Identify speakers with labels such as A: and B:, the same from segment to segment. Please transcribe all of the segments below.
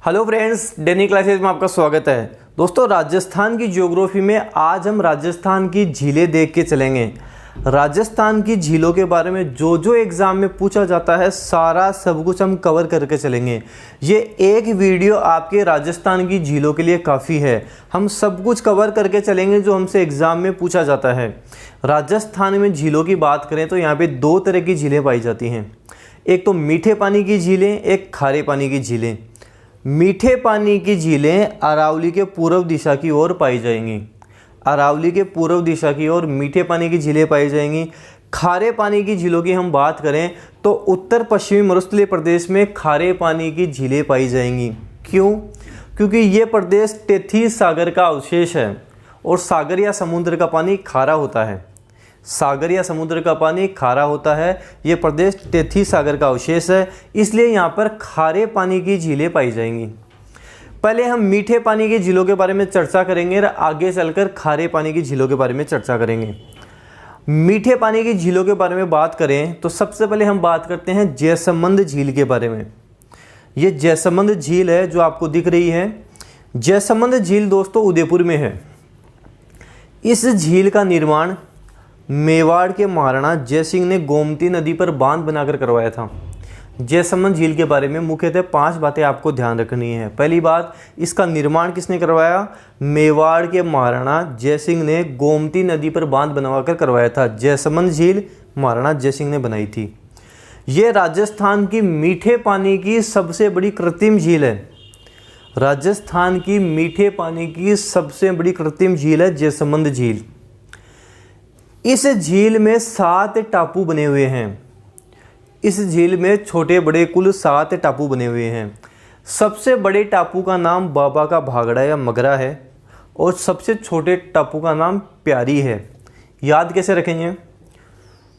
A: Hello friends, डेनी classes में आपका स्वागत है। दोस्तों, राजस्थान की ज्योग्राफी में आज हम राजस्थान की झीलें देख के चलेंगे। राजस्थान की झीलों के बारे में जो जो एग्ज़ाम में पूछा जाता है सारा सब कुछ हम कवर करके चलेंगे। ये एक वीडियो आपके राजस्थान की झीलों के लिए काफ़ी है। हम सब कुछ कवर करके चलेंगे जो हमसे एग्ज़ाम में पूछा जाता है। राजस्थान में झीलों की बात करें तो यहाँ पे दो तरह की झीलें पाई जाती हैं। एक तो मीठे पानी की झीलें, एक खारे पानी की झीलें। मीठे पानी की झीलें अरावली के पूर्व दिशा की ओर पाई जाएंगी। अरावली के पूर्व दिशा की ओर मीठे पानी की झीलें पाई जाएंगी। खारे पानी की झीलों की हम बात करें तो उत्तर पश्चिमी मरुस्थलीय प्रदेश में खारे पानी की झीलें पाई जाएंगी। क्यों? क्योंकि ये प्रदेश तेथीस सागर का अवशेष है और सागर या समुद्र का पानी खारा होता है। सागर या समुद्र का पानी खारा होता है। ये प्रदेश तेथीस सागर का अवशेष है, इसलिए यहाँ पर खारे पानी की झीलें पाई जाएंगी। पहले हम मीठे पानी की झीलों के बारे में चर्चा करेंगे और आगे चलकर खारे पानी की झीलों के बारे में चर्चा करेंगे। मीठे पानी की झीलों के बारे में बात करें तो सबसे पहले हम बात करते हैं जयसमंद झील के बारे में। ये जयसमंद झील है जो आपको दिख रही है। जयसमंद झील दोस्तों उदयपुर में है। इस झील का निर्माण मेवाड़ के महाराणा जय सिंह ने गोमती नदी पर बांध बनाकर करवाया था। जयसमंद झील के बारे में मुख्यतः 5 बातें आपको ध्यान रखनी है। पहली बात, इसका निर्माण किसने करवाया? मेवाड़ के महाराणा जय सिंह ने गोमती नदी पर बांध बनवाकर करवाया था। जयसमंद झील महाराणा जय सिंह ने बनाई थी। ये राजस्थान की मीठे पानी की सबसे बड़ी कृत्रिम झील है। राजस्थान की मीठे पानी की सबसे बड़ी कृत्रिम झील है जयसमंद झील। इस झील में 7 टापू बने हुए हैं। इस झील में छोटे बड़े कुल 7 टापू बने हुए हैं। सबसे बड़े टापू का नाम बाबा का भागड़ा या मगरा है और सबसे छोटे टापू का नाम प्यारी है। याद कैसे रखेंगे?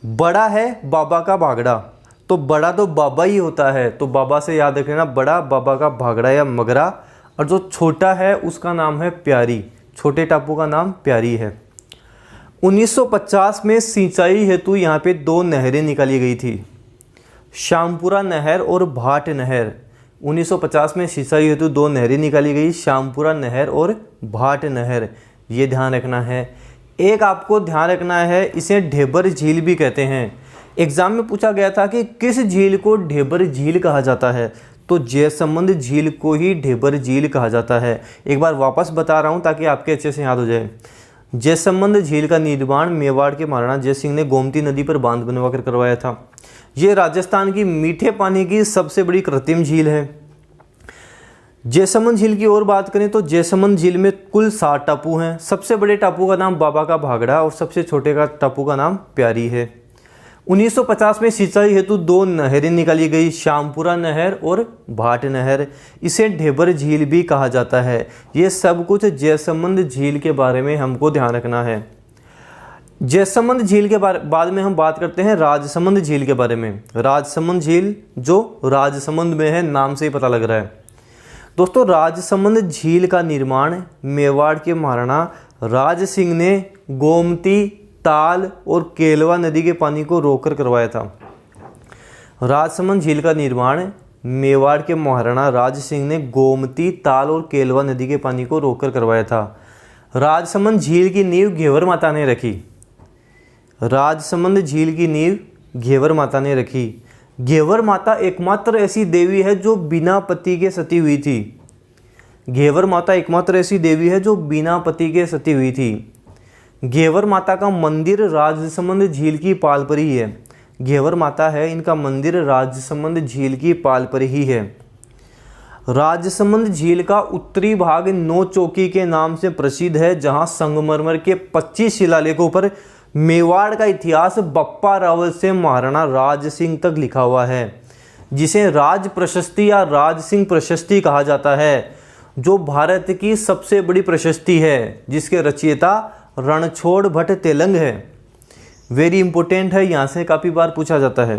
A: बड़ा है बाबा का भागड़ा, तो बड़ा तो बाबा ही होता है, तो बाबा से याद रखना बड़ा बाबा का भागड़ा या मगरा। और जो छोटा है उसका नाम है प्यारी। छोटे टापू का नाम प्यारी है। 1950 में सिंचाई हेतु यहाँ पे 2 नहरें निकाली गई थी, श्यामपुरा नहर और भाट नहर। 1950 में सिंचाई हेतु 2 नहरें निकाली गई, श्यामपुरा नहर और भाट नहर। ये ध्यान रखना है। एक आपको ध्यान रखना है, इसे ढेबर झील भी कहते हैं। एग्जाम में पूछा गया था कि किस झील को ढेबर झील कहा जाता है, तो जयसमंद झील को ही ढेबर झील कहा जाता है। एक बार वापस बता रहा हूँ ताकि आपके अच्छे से याद हो जाए। जयसमंद झील का निर्माण मेवाड़ के महाराणा जय सिंह ने गोमती नदी पर बांध बनवाकर करवाया था। ये राजस्थान की मीठे पानी की सबसे बड़ी कृत्रिम झील है। जयसमंद झील की और बात करें तो जयसमंद झील में कुल 7 टापू हैं। सबसे बड़े टापू का नाम बाबा का भागड़ा और सबसे छोटे का टापू का नाम प्यारी है। 1950 में सिंचाई हेतु 2 नहरें निकाली गई, श्यामपुरा नहर और भाट नहर। इसे ढेबर झील भी कहा जाता है। ये सब कुछ जयसमंद झील के बारे में हमको ध्यान रखना है। जयसमंद झील के बाद में हम बात करते हैं राजसमंद झील के बारे में। राजसमंद झील जो राजसमंद में है, नाम से ही पता लग रहा है। दोस्तों, राजसमंद झील का निर्माण मेवाड़ के महाराणा राज सिंह ने गोमती, ताल और केलवा नदी के पानी को रोककर करवाया था। राजसमंद झील का निर्माण मेवाड़ के महाराणा राज सिंह ने गोमती, ताल और केलवा नदी के पानी को रोककर करवाया था। राजसमंद झील की नींव घेवर माता ने रखी। राजसमंद झील की नींव घेवर माता ने रखी। घेवर माता एकमात्र ऐसी देवी है जो बिना पति के सती हुई थी। घेवर माता एकमात्र ऐसी देवी है जो बिना पति के सती हुई थी। घेवर माता का मंदिर राजसमंद झील की पाल पर ही है। घेवर माता है, इनका मंदिर राजसमंद झील की पाल पर ही है। राजसमंद झील का उत्तरी भाग 9 चौकी के नाम से प्रसिद्ध है, जहां संगमरमर के 25 शिलालेखों पर मेवाड़ का इतिहास बप्पा रावल से महाराणा राज सिंह तक लिखा हुआ है, जिसे राज प्रशस्ति या राज सिंह प्रशस्ति कहा जाता है, जो भारत की सबसे बड़ी प्रशस्ति है, जिसके रचयिता रणछोड़ भट्ट तेलंग है। वेरी इंपॉर्टेंट है, यहाँ से काफ़ी बार पूछा जाता है।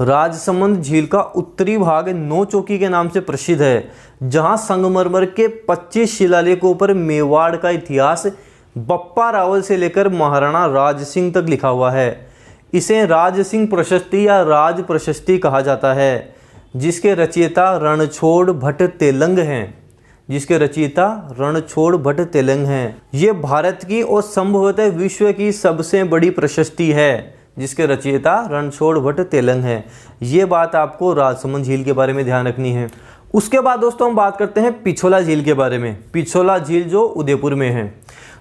A: राजसमंद झील का उत्तरी भाग 9 चौकी के नाम से प्रसिद्ध है, जहाँ संगमरमर के 25 शिलालेखों पर मेवाड़ का इतिहास बप्पा रावल से लेकर महाराणा राज सिंह तक लिखा हुआ है। इसे राज सिंह प्रशस्ति या राज प्रशस्ति कहा जाता है। जिसके रचयिता रणछोड़ भट्ट तेलंग हैं। जिसके रचयिता रणछोड़ भट्ट तेलंग हैं। ये भारत की और संभवतः विश्व की सबसे बड़ी प्रशस्ति है। जिसके रचयिता रणछोड़ भट्ट तेलंग हैं। ये बात आपको राजसमंद झील के बारे में ध्यान रखनी है। उसके बाद दोस्तों हम बात करते हैं पिछोला झील के बारे में। पिछोला झील जो उदयपुर में है।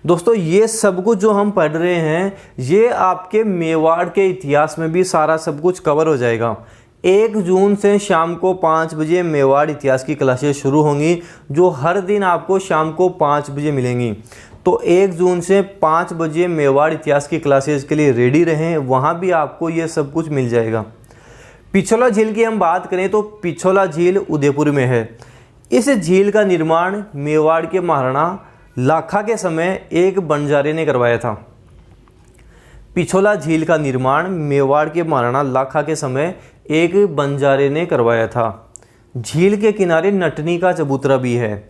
A: दोस्तों ये सब कुछ जो हम पढ़ रहे हैं ये आपके मेवाड़ के इतिहास में भी सारा सब कुछ कवर हो जाएगा। 1 जून से शाम को 5 बजे मेवाड़ इतिहास की क्लासेस शुरू होंगी, जो हर दिन आपको शाम को 5 बजे मिलेंगी। तो 1 जून से 5 बजे मेवाड़ इतिहास की क्लासेस के लिए रेडी रहें, वहाँ भी आपको ये सब कुछ मिल जाएगा। पिछोला झील की हम बात करें तो पिछोला झील उदयपुर में है। इस झील का निर्माण मेवाड़ के महाराणा लाखा के समय एक बंजारे ने करवाया था। पिछोला झील का निर्माण मेवाड़ के महाराणा लाखा के समय एक बंजारे ने करवाया था। झील के किनारे नटनी का चबूतरा भी है।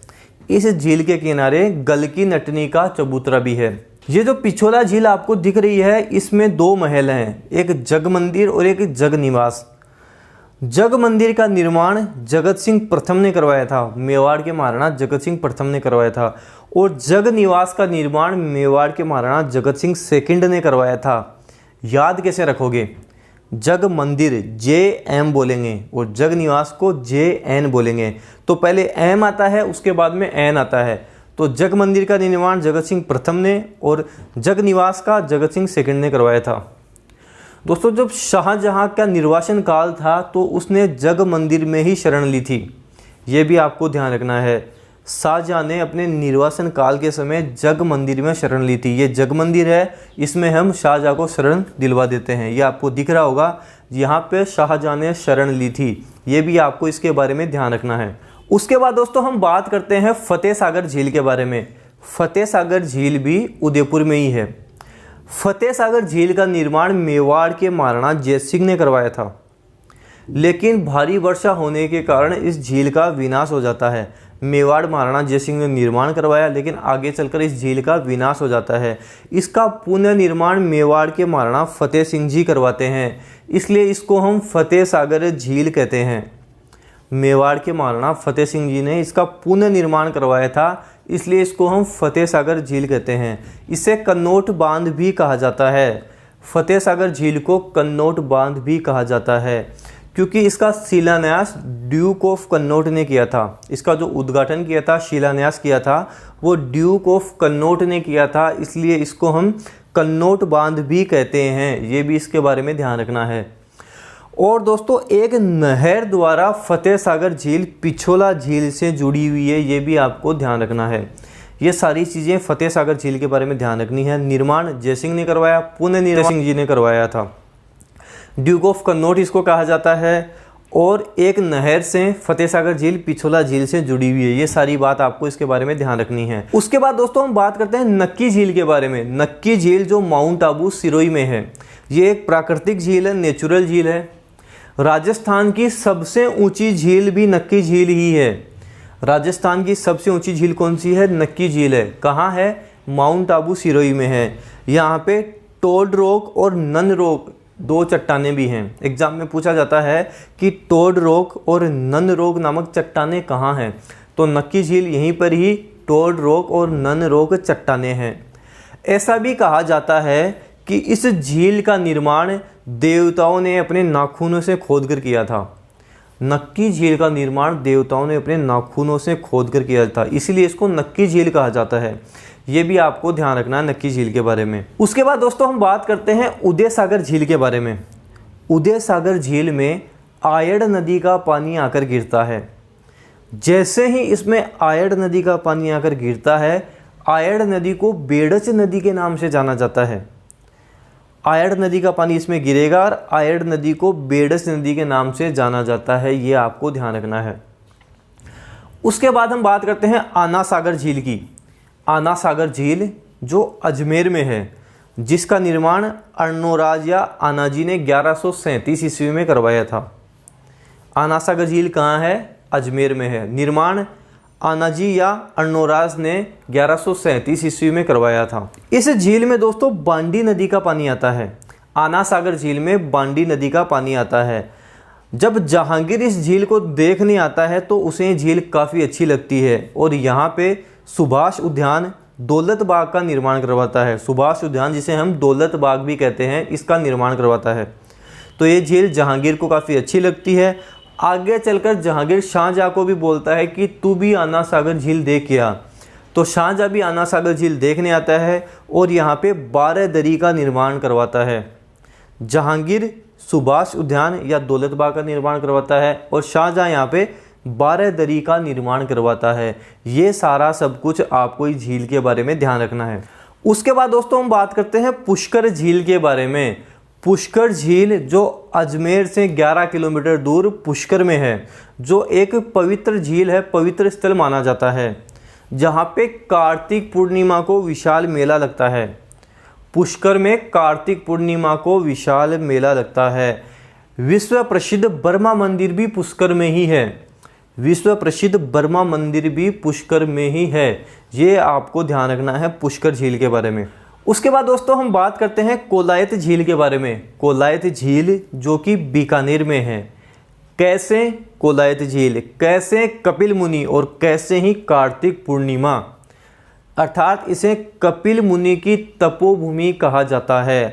A: इस झील के किनारे गल की नटनी का चबूतरा भी है। ये जो पिछोला झील आपको दिख रही है इसमें 2 महल हैं, एक जग मंदिर और एक जग निवास। जग मंदिर का निर्माण जगत सिंह प्रथम ने करवाया था। मेवाड़ के महाराणा जगत सिंह प्रथम ने करवाया था। और जग निवास का निर्माण मेवाड़ के महाराणा जगत सिंह सेकंड ने करवाया था। याद कैसे रखोगे? जग मंदिर JM बोलेंगे और जग निवास को JN बोलेंगे। तो पहले M आता है उसके बाद में N आता है। तो जग मंदिर का निर्माण जगत सिंह प्रथम ने और जग निवास का जगत सिंह सेकंड ने करवाया था। दोस्तों जब शाहजहां का निर्वासन काल था तो उसने जग मंदिर में ही शरण ली थी। ये भी आपको ध्यान रखना है। शाहजहां ने अपने निर्वासन काल के समय जग मंदिर में शरण ली थी। ये जग मंदिर है, इसमें हम शाहजहां को शरण दिलवा देते हैं। ये आपको दिख रहा होगा, यहाँ पे शाहजहां ने शरण ली थी। ये भी आपको इसके बारे में ध्यान रखना है। उसके बाद दोस्तों हम बात करते हैं फतेह सागर झील के बारे में। फतेह सागर झील भी उदयपुर में ही है। फतेह सागर झील का निर्माण मेवाड़ के महाराणा जय सिंह ने करवाया था, लेकिन भारी वर्षा होने के कारण इस झील का विनाश हो जाता है। मेवाड़ महाराणा जय सिंह ने निर्माण करवाया, लेकिन आगे चलकर इस झील का विनाश हो जाता है। इसका पुनर्निर्माण मेवाड़ के महाराणा फतेह सिंह जी करवाते हैं, इसलिए इसको हम फतेह सागर झील कहते हैं। मेवाड़ के महाराणा फतेह सिंह जी ने इसका पुनर्निर्माण करवाया था, इसलिए इसको हम फतेह सागर झील कहते हैं। इसे कन्नौट बांध भी कहा जाता है। फतेह सागर झील को कन्नौट बांध भी कहा जाता है, क्योंकि इसका शिलान्यास ड्यूक ऑफ कन्नौट ने किया था। इसका जो उद्घाटन किया था, शिलान्यास किया था, वो ड्यूक ऑफ कन्नौट ने किया था, इसलिए इसको हम कन्नौट बांध भी कहते हैं। ये भी इसके बारे में ध्यान रखना है। और दोस्तों एक नहर द्वारा फतेह सागर झील पिछोला झील से जुड़ी हुई है, ये भी आपको ध्यान रखना है। ये सारी चीज़ें फतेह सागर झील के बारे में ध्यान रखनी है। निर्माण जय सिंह ने करवाया, पुनर्निर्माण सिंह जी ने करवाया था। ड्यूक ऑफ कन्नौट इसको कहा जाता है। और एक नहर से फतेह सागर झील पिछोला झील से जुड़ी हुई है। ये सारी बात आपको इसके बारे में ध्यान रखनी है। उसके बाद दोस्तों हम बात करते हैं नक्की झील के बारे में। नक्की झील जो माउंट आबू सिरोही में है, ये एक प्राकृतिक झील है, नेचुरल झील है। राजस्थान की सबसे ऊंची झील भी नक्की झील ही है। राजस्थान की सबसे ऊंची झील कौन सी है? नक्की झील है। कहाँ है? माउंट आबू सिरोही में है। यहाँ पे टोड रॉक और नन रॉक 2 चट्टानें भी हैं। एग्जाम में पूछा जाता है कि टोड रॉक और नन रॉक नामक चट्टानें कहाँ हैं, तो नक्की झील यहीं पर ही टोड रॉक और नन रॉक चट्टानें हैं। ऐसा भी कहा जाता है कि इस झील का निर्माण देवताओं ने अपने नाखूनों से खोदकर किया था। नक्की झील का निर्माण देवताओं ने अपने नाखूनों से खोदकर किया था, इसीलिए इसको नक्की झील कहा जाता है। ये भी आपको ध्यान रखना है नक्की झील के बारे में। उसके बाद दोस्तों हम बात करते हैं उदय सागर झील के बारे में। उदय सागर झील में आयड़ नदी का पानी आकर गिरता है। जैसे ही इसमें आयड़ नदी का पानी आकर गिरता है, आयड़ नदी को बेड़च नदी के नाम से जाना जाता है। आयड़ नदी का पानी इसमें गिरेगा और आयड़ नदी को बेड़च नदी के नाम से जाना जाता है। ये आपको ध्यान रखना है। उसके बाद हम बात करते हैं आना सागर झील की। आना सागर झील जो अजमेर में है, जिसका निर्माण अर्णोराज या आनाजी ने 1137 ईस्वी में करवाया था। आना सागर झील कहाँ है? अजमेर में है। निर्माण आनाजी या अर्णोराज ने 1137 ईस्वी में करवाया था। इस झील में दोस्तों बांडी नदी का पानी आता है। आना सागर झील में बांडी नदी का पानी आता है। जब जहांगीर इस झील को देखने आता है तो उसे ये झील काफ़ी अच्छी लगती है और यहाँ पे सुभाष उद्यान दौलत बाग का निर्माण करवाता है। सुभाष उद्यान, जिसे हम दौलत बाग भी कहते हैं, इसका निर्माण करवाता है। तो ये झील जहांगीर को काफ़ी अच्छी लगती है। आगे चलकर जहांगीर शाहजहाँ को भी बोलता है कि तू भी आना सागर झील देख के आ। तो शाहजहाँ भी आना सागर झील देखने आता है और यहाँ पे 12 दरी का निर्माण करवाता है। जहांगीर सुभाष उद्यान या दौलत बाग का निर्माण करवाता है और शाहजहाँ यहाँ पे 12 दरी का निर्माण करवाता है। ये सारा सब कुछ आपको इस झील के बारे में ध्यान रखना है। उसके बाद दोस्तों हम बात करते हैं पुष्कर झील के बारे में। पुष्कर झील जो अजमेर से 11 किलोमीटर दूर पुष्कर में है, जो एक पवित्र झील है, पवित्र स्थल माना जाता है, जहाँ पे कार्तिक पूर्णिमा को विशाल मेला लगता है। पुष्कर में कार्तिक पूर्णिमा को विशाल मेला लगता है। विश्व प्रसिद्ध बर्मा मंदिर भी पुष्कर में ही है। विश्व प्रसिद्ध बर्मा मंदिर भी पुष्कर में ही है। ये आपको ध्यान रखना है पुष्कर झील के बारे में। उसके बाद दोस्तों हम बात करते हैं कोलायत झील के बारे में। कोलायत झील जो कि बीकानेर में है। कैसे कोलायत झील, कैसे कपिल मुनि और कैसे ही कार्तिक पूर्णिमा, अर्थात इसे कपिल मुनि की तपोभूमि कहा जाता है।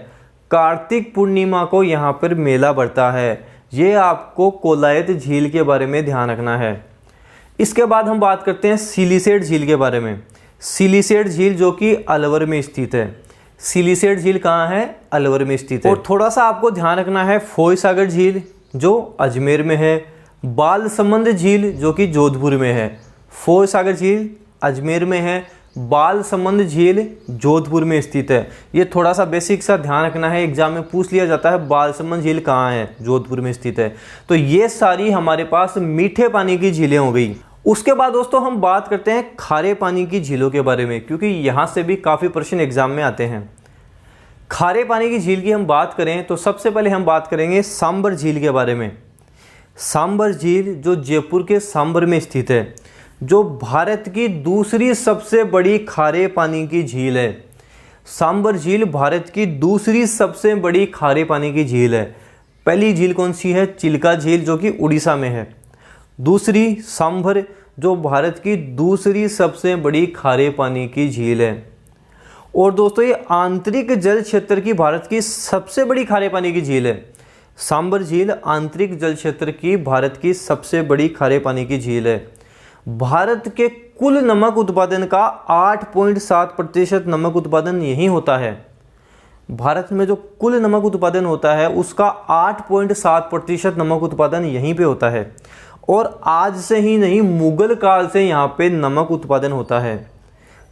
A: कार्तिक पूर्णिमा को यहाँ पर मेला बढ़ता है। ये आपको कोलायत झील के बारे में ध्यान रखना है। इसके बाद हम बात करते हैं सिलीसेट झील के बारे में। सिलीसेट झील जो कि अलवर में स्थित है। सिलीसेट झील कहाँ है? अलवर में स्थित है। और थोड़ा सा आपको ध्यान रखना है फोय सागर झील जो अजमेर में है, बालसमंद झील जो कि जोधपुर में है। फोय सागर झील अजमेर में है, बालसमंद झील जोधपुर में स्थित है। ये थोड़ा सा बेसिक सा ध्यान रखना है, एग्जाम में पूछ लिया जाता है बालसमंद झील कहाँ है, जोधपुर में स्थित है। तो ये सारी हमारे पास मीठे पानी की झीलें हो गई। उसके बाद दोस्तों हम बात करते हैं खारे पानी की झीलों के बारे में, क्योंकि यहाँ से भी काफ़ी प्रश्न एग्जाम में आते हैं। खारे पानी की झील की हम बात करें तो सबसे पहले हम बात करेंगे सांबर झील के बारे में। सांबर झील जो जयपुर के सांबर में स्थित है, जो भारत की दूसरी सबसे बड़ी खारे पानी की झील है। सांबर झील भारत की दूसरी सबसे बड़ी खारे पानी की झील है। पहली झील कौन सी है? चिल्का झील जो कि उड़ीसा में है। दूसरी सांभर जो भारत की दूसरी सबसे बड़ी खारे पानी की झील है। और दोस्तों ये आंतरिक जल क्षेत्र की भारत की सबसे बड़ी खारे पानी की झील है। सांबर झील आंतरिक जल क्षेत्र की भारत की सबसे बड़ी खारे पानी की झील है। भारत के कुल नमक उत्पादन का 8.7% नमक उत्पादन यहीं होता है। भारत में जो कुल नमक उत्पादन होता है उसका 8.7% नमक उत्पादन यहीं पे होता है। और आज से ही नहीं, मुगल काल से यहाँ पे नमक उत्पादन होता है।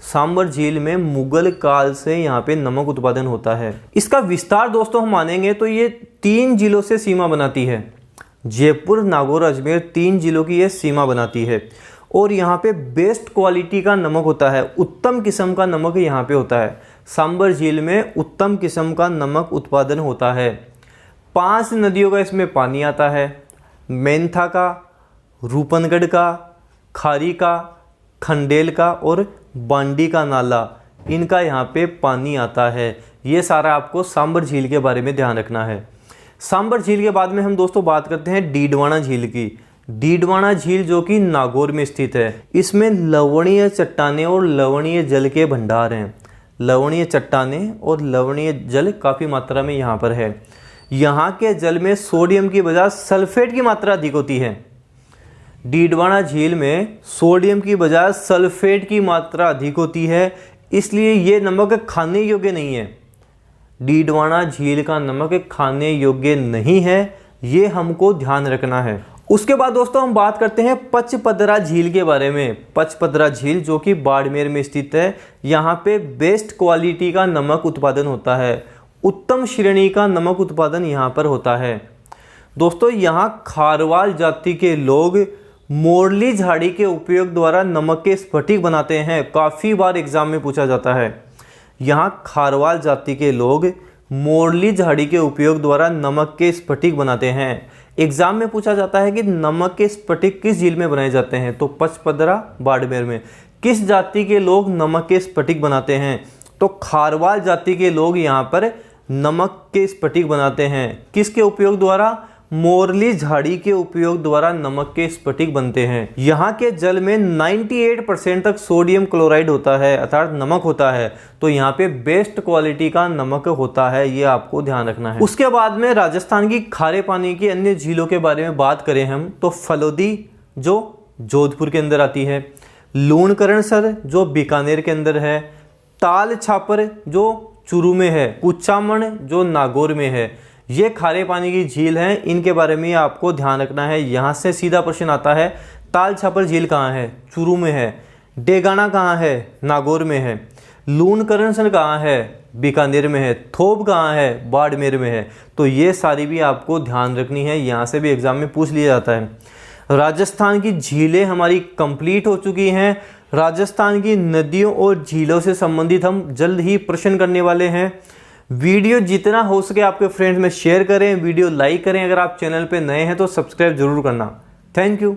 A: सांबर झील में मुगल काल से यहाँ पे नमक उत्पादन होता है। इसका विस्तार दोस्तों हम मानेंगे तो ये 3 जिलों से सीमा बनाती है। जयपुर, नागौर, अजमेर 3 जिलों की ये सीमा बनाती है। और यहाँ पे बेस्ट क्वालिटी का नमक होता है, उत्तम किस्म का नमक यहाँ पे होता है। सांबर झील में उत्तम किस्म का नमक उत्पादन होता है। 5 नदियों का इसमें पानी आता है। मेंथा का, रूपनगढ़ का, खारी का, खंडेल का और बांडी का नाला, इनका यहाँ पे पानी आता है। ये सारा आपको सांबर झील के बारे में ध्यान रखना है। सांबर झील के बाद में हम दोस्तों बात करते हैं डीडवाना झील की। डीडवाना झील जो कि नागौर में स्थित है। इसमें लवणीय चट्टानें और लवणीय जल के भंडार हैं। लवणीय चट्टानें और लवणीय जल काफ़ी मात्रा में यहाँ पर है। यहाँ के जल में सोडियम की बजाय सल्फेट की मात्रा अधिक होती है। डीडवाना झील में सोडियम की बजाय सल्फेट की मात्रा अधिक होती है, इसलिए ये नमक खाने योग्य नहीं है। डीडवाना झील का नमक खाने योग्य नहीं है, ये हमको ध्यान रखना है। उसके बाद दोस्तों हम बात करते हैं पचपदरा झील के बारे में। पचपदरा झील जो कि बाड़मेर में स्थित है। यहाँ पे बेस्ट क्वालिटी का नमक उत्पादन होता है। उत्तम श्रेणी का नमक उत्पादन यहाँ पर होता है। दोस्तों यहाँ खारवाल जाति के लोग मोरली झाड़ी के उपयोग द्वारा नमक के स्फटिक बनाते हैं। काफ़ी बार एग्जाम में पूछा जाता है। यहाँ खारवाल जाति के लोग मोरली झाड़ी के उपयोग द्वारा नमक के स्फटिक बनाते हैं। एग्जाम में पूछा जाता है कि नमक के स्फटिक किस झील में बनाए जाते हैं, तो पचपदरा, बाड़मेर में। किस जाति के लोग नमक के स्फटिक बनाते हैं, तो खारवाल जाति के लोग यहाँ पर नमक के स्फटिक बनाते हैं। किसके उपयोग द्वारा? मोरली झाड़ी के उपयोग द्वारा नमक के स्फटिक बनते हैं। यहाँ के जल में 98% तक सोडियम क्लोराइड होता है, अर्थात नमक होता है। तो यहाँ पे बेस्ट क्वालिटी का नमक होता है, ये आपको ध्यान रखना है। उसके बाद में राजस्थान की खारे पानी की अन्य झीलों के बारे में बात करें हम तो फलोदी जो जोधपुर के अंदर आती है, लूणकरणसर जो बीकानेर के अंदर है, ताल छापर जो चूरू में है, कुचामण जो नागौर में है। ये खारे पानी की झील हैं, इनके बारे में आपको ध्यान रखना है। यहाँ से सीधा प्रश्न आता है, ताल छापर झील कहाँ है? चूरू में है। डेगाना कहाँ है? नागौर में है। लूणकरणसर कहाँ है? बीकानेर में है। थोप कहाँ है? बाड़मेर में है। तो ये सारी भी आपको ध्यान रखनी है, यहाँ से भी एग्जाम में पूछ लिया जाता है। राजस्थान की झीलें हमारी कंप्लीट हो चुकी हैं। राजस्थान की नदियों और झीलों से संबंधित हम जल्द ही प्रश्न करने वाले हैं। वीडियो जितना हो सके आपके फ्रेंड्स में शेयर करें, वीडियो लाइक करें। अगर आप चैनल पे नए हैं तो सब्सक्राइब जरूर करना। Thank you.